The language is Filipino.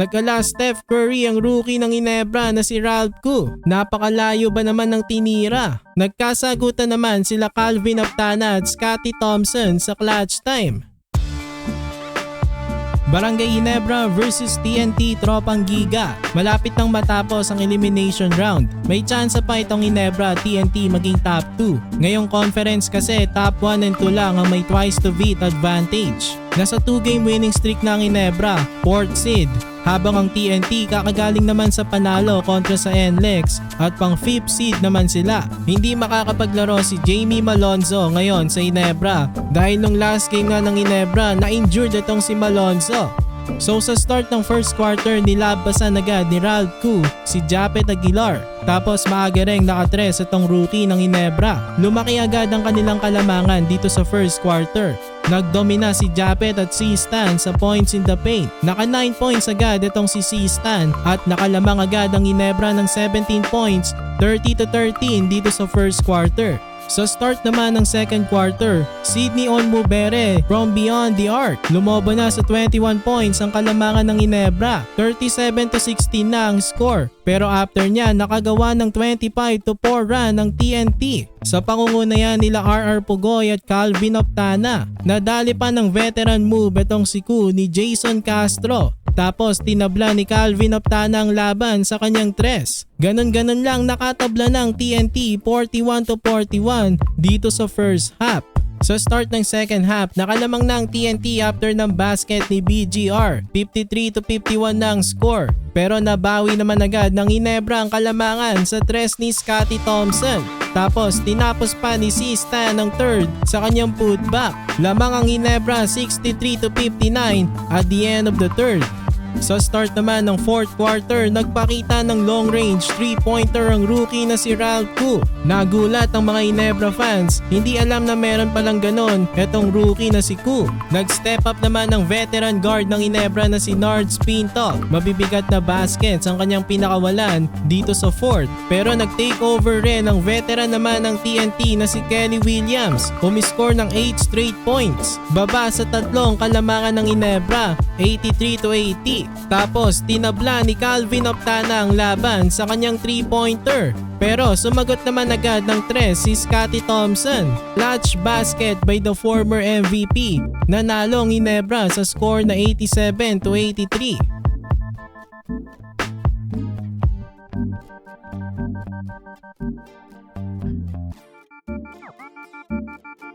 Nagala Steph Curry ang rookie ng Ginebra na si Ralph Koo. Napakalayo ba naman ng tinira? Nagkasagutan naman sila Calvin Aptana at Scottie Thompson sa clutch time. Barangay Ginebra versus TNT Tropang Giga. Malapit nang matapos ang elimination round. May tsansa pa itong Ginebra at TNT maging top 2. Ngayong conference kasi top 1 and 2 lang ang may twice to beat advantage. Nasa 2-game winning streak na ang Ginebra, 4th seed. Habang ang TNT kakagaling naman sa panalo kontra sa NLEX at pang 5th seed naman sila. Hindi makakapaglaro si Jamie Malonzo ngayon sa Ginebra dahil nung last game nga ng Ginebra na-injured itong si Malonzo. So sa start ng first quarter nilabasan agad ni Ralph Koo si Japet Aguilar. Tapos maaga ring nakatres itong rookie ng Ginebra. Lumaki agad ang kanilang kalamangan dito sa first quarter. Nagdomina si Japet at si Stan sa points in the paint. Naka 9 points agad itong si Stan at nakalamang agad ang Ginebra ng 17 points, 30-13 dito sa first quarter. Sa start naman ng second quarter, Sydney Onmubere from beyond the arc. Lumobo na sa 21 points ang kalamangan ng Ginebra. 37-16 na ang score. Pero after niya nakagawa ng 25-4 run ng TNT. Sa pangunguna yan nila RR Pugoy at Calvin Aptana. Nadali pa ng veteran move itong si Koo ni Jason Castro. Tapos tinabla ni Calvin Aptana ang laban sa kanyang tres. Ganon-ganon lang nakatabla ng TNT 41-41 dito sa first half. Sa start ng second half, nakalamang na ang TNT after ng basket ni BGR. 53-51 na ang score. Pero nabawi naman agad ng Ginebra ang kalamangan sa tres ni Scottie Thompson. Tapos tinapos pa ni Stan ang third sa kanyang putback. Lamang ang Ginebra 63-59 at the end of the third. Sa start naman ng fourth quarter, nagpakita ng long range 3-pointer ang rookie na si Ralph Koo. Nagulat ang mga Ginebra fans, hindi alam na meron palang ganon etong rookie na si Koo. Nag-step up naman ng veteran guard ng Ginebra na si Nards Pinto. Mabibigat na baskets ang kanyang pinakawalan dito sa fourth. Pero nag-take over rin ang veteran naman ng TNT na si Kelly Williams. Umiscore ng 8 straight points. Baba sa tatlong kalamangan ng Ginebra, 83-80. Tapos tinabla ni Calvin Aptana ang laban sa kanyang 3-pointer. Pero sumagot naman agad ng tres si Scottie Thompson. Clutch basket by the former MVP. Nanalo ang Ginebra sa score na 87-83.